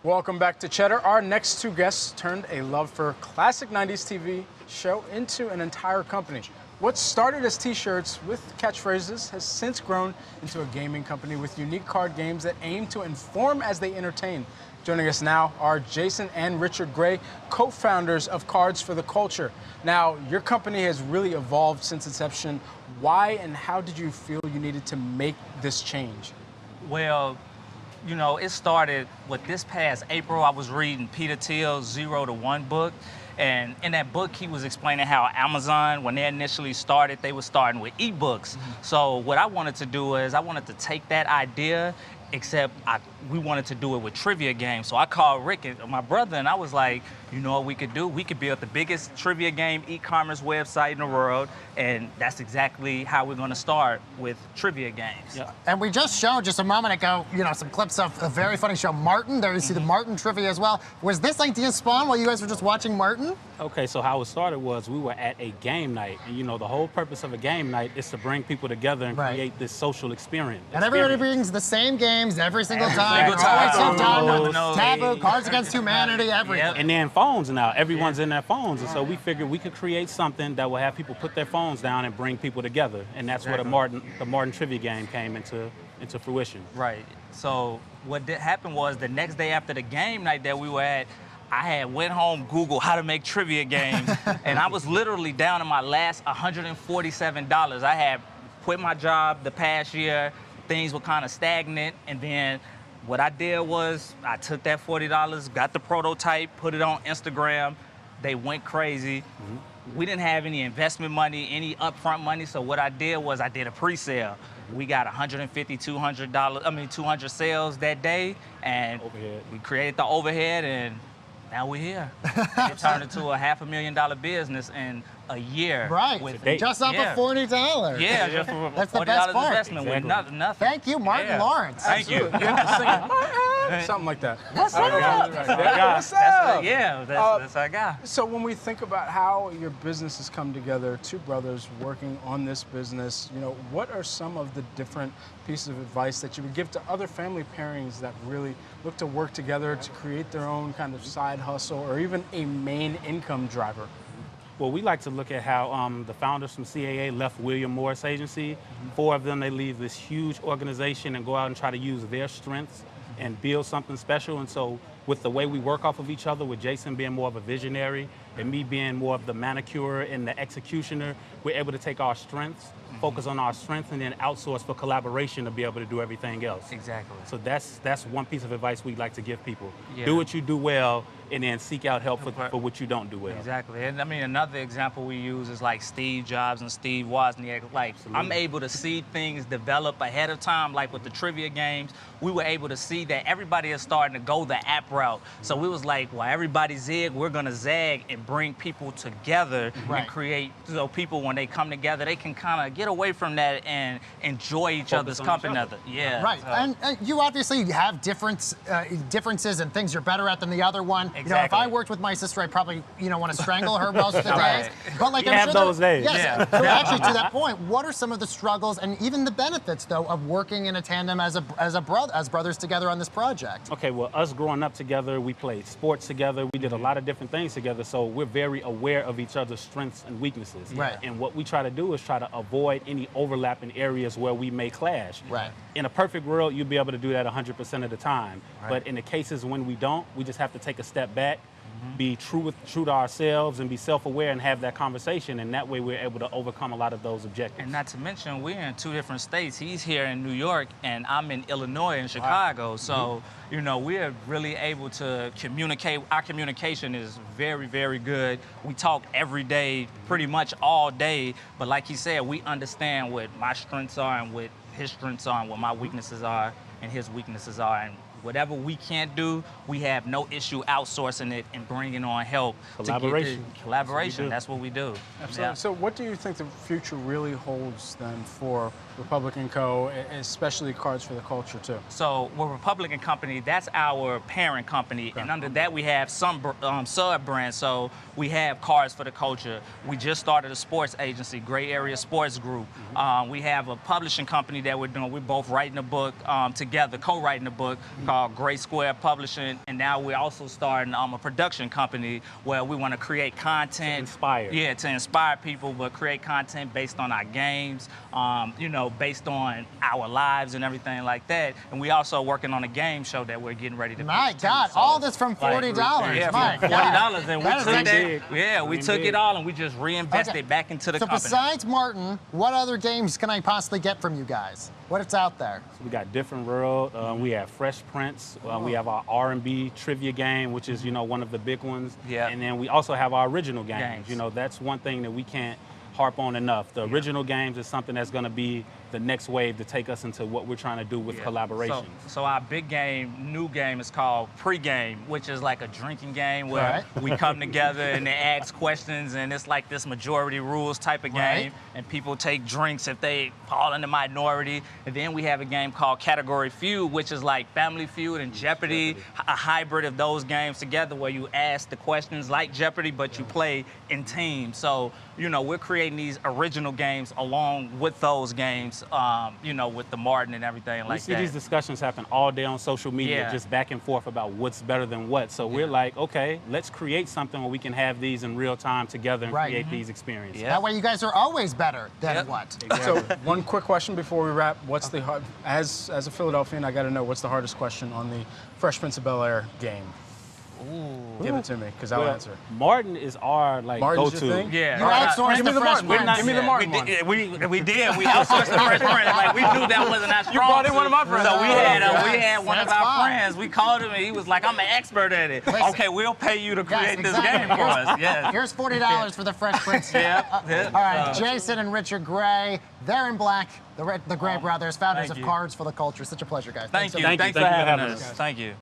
Welcome back to Cheddar. Our next two guests turned a love for classic 90s TV show into an entire company. What started as t-shirts with catchphrases has since grown into a gaming company with unique card games that aim to inform as they entertain. Joining us now are Jason and Richard Gray, co-founders of Cards for the Culture. Now, your company has really evolved since inception. Why and how did you feel you needed to make this change? Well, you know, it started with this past April. I was reading Peter Thiel's 0 to 1 book. And in that book, he was explaining how Amazon, when they initially started, they were starting with ebooks. So what I wanted to do is I wanted to take that idea, except we wanted to do it with trivia games. So I called Rick, my brother, and I was like, you know what we could do? We could build the biggest trivia game e-commerce website in the world, and that's exactly how we're gonna start with trivia games. Yeah. And we just showed just a moment ago, you know, some clips of a very funny show, Martin. There you see the Martin trivia as well. Was this idea spawned while you guys were just watching Martin? Okay, so how it started was we were at a game night, and you know the whole purpose of a game night is to bring people together and create this social experience. And everybody brings the same games every single time. Single time. Taboo, Cards Against Humanity, everything. And then phones now, everyone's in their phones, and so we figured we could create something that will have people put their phones down and bring people together, and that's where the Martin trivia game came into fruition. Right. So what happened was the next day after the game night that we were at, I had went home, Googled how to make trivia games, and I was literally down to my last $147. I had quit my job the past year. Things were kind of stagnant, and then what I did was I took that $40, got the prototype, put it on Instagram. They went crazy. We didn't have any investment money, any upfront money, so what I did was I did a pre-sale. We got $150, $200, 200 sales that day, and we created the overhead, and now we're here. It turned into a $500,000 business in a year. Right, just off of $40. Yeah, just for that's the $40 best part. investment with nothing. Thank you, Martin Lawrence. Thank you. You have to sing it. Something like that. What's up? What's up? That's our guy. So when we think about how your business has come together, two brothers working on this business, you know, what are some of the different pieces of advice that you would give to other family pairings that really look to work together to create their own kind of side hustle or even a main income driver? Well, we like to look at how the founders from CAA left William Morris Agency. 4 of them, they leave this huge organization and go out and try to use their strengths and build something special. And so with the way we work off of each other, with Jason being more of a visionary and me being more of the manicurer and the executioner, we're able to take our strengths, focus on our strengths, and then outsource for collaboration to be able to do everything else. Exactly. So that's one piece of advice we'd like to give people. Yeah. Do what you do well, and then seek out help for what you don't do well. Exactly. And I mean, another example we use is like Steve Jobs and Steve Wozniak. Like, I'm able to see things develop ahead of time, like with the trivia games. We were able to see that everybody is starting to go the app route. So we was like, well, everybody zig, we're gonna zag and bring people together and create, so people, when they come together, they can kind of get away from that and enjoy each other's company. Yeah. Right. So. And you obviously have differences and things you're better at than the other one. Exactly. You know, if I worked with my sister, I'd probably, you know, want to strangle her most of the days. But like, you I'm have sure those days. Yes. So actually, to that point, what are some of the struggles and even the benefits, though, of working in a tandem as brothers together on this project? Okay. Well, us growing up together, we played sports together. We did a lot of different things together. So we're very aware of each other's strengths and weaknesses. Right. And what we try to do is try to avoid any overlap in areas where we may clash. Right. In a perfect world, you'll be able to do that 100% of the time. Right. But in the cases when we don't, we just have to take a step back, be true to ourselves, and be self-aware and have that conversation, and that way we're able to overcome a lot of those objectives. And not to mention, we're in 2 different states. He's here in New York, and I'm in Illinois and Chicago. So, you know, we're really able to communicate. Our communication is very, very good. We talk every day, pretty much all day. But like he said, we understand what my strengths are and what his strengths are and what my weaknesses are and his weaknesses are. And whatever we can't do, we have no issue outsourcing it and bringing on help. Collaboration. Collaboration, that's what we do. Absolutely. Yeah. So what do you think the future really holds then for Republic & Co., especially Cards for the Culture too? So with Republic & Company, that's our parent company, and under that we have some sub-brands. So we have Cards for the Culture. We just started a sports agency, Gray Area Sports Group. We have a publishing company that we're doing. We're both writing a book together, co-writing a book called called Gray Square Publishing, and now we're also starting a production company where we want to create content. Inspire. Yeah, to inspire people, but create content based on our games, you know, based on our lives and everything like that. And we also working on a game show that we're getting ready to My pitch too. God, So, all this from $40. yeah, My from God. $40, and we That is took actually- that. Yeah, we took it all and we just reinvested Okay. back into the So company. besides Martin, what other games can I possibly get from you guys? What it's out there? So we got Different World. We have Fresh Prince. We have our R&B trivia game, which is, you know, one of the big ones. Yeah. And then we also have our original games. Games. You know, that's one thing that we can't harp on enough. The original games is something that's going to be the next wave to take us into what we're trying to do with collaborations. So our big game, new game is called Pre-Game, which is like a drinking game where we come together and they ask questions, and it's like this majority rules type of game, and people take drinks if they fall in the minority. And then we have a game called Category Feud, which is like Family Feud and Jeopardy, a hybrid of those games together where you ask the questions like Jeopardy, but you play in teams. So, you know, we're creating these original games along with those games, you know, with the Martin and everything We like see that. these discussions happen all day on social media, Yeah. just back and forth about what's better than what. So we're like, okay, let's create something where we can have these in real time together and create these experiences. Yeah. That way you guys are always better than Yep. what? So one quick question before we wrap. What's the as a Philadelphian, I got to know what's the hardest question on the Fresh Prince of Bel-Air game? Give it to me, because I'll Well, answer. Martin is our like Martin's your go-to. thing? Yeah. You Right. outsourced Give me the the Fresh Martin. Prince. Give me the Martin one. We did. We outsourced the Fresh Prince. Like we knew that wasn't our strong brought in suit. one of my friends. So we had one That's of our fine. friends. We called him and he was like, "I'm an expert at it." Listen. Okay, we'll pay you to Yes, create this exactly. game for us. Yeah. Here's $40 for the Fresh Prince. Yeah. All right, Jason and Richard Gray, they're in black, the Gray brothers, founders thank of you. Cards for the Culture. Such a pleasure, guys. Thank so you. much. Thanks Thank for you for having having us. us. Thank you.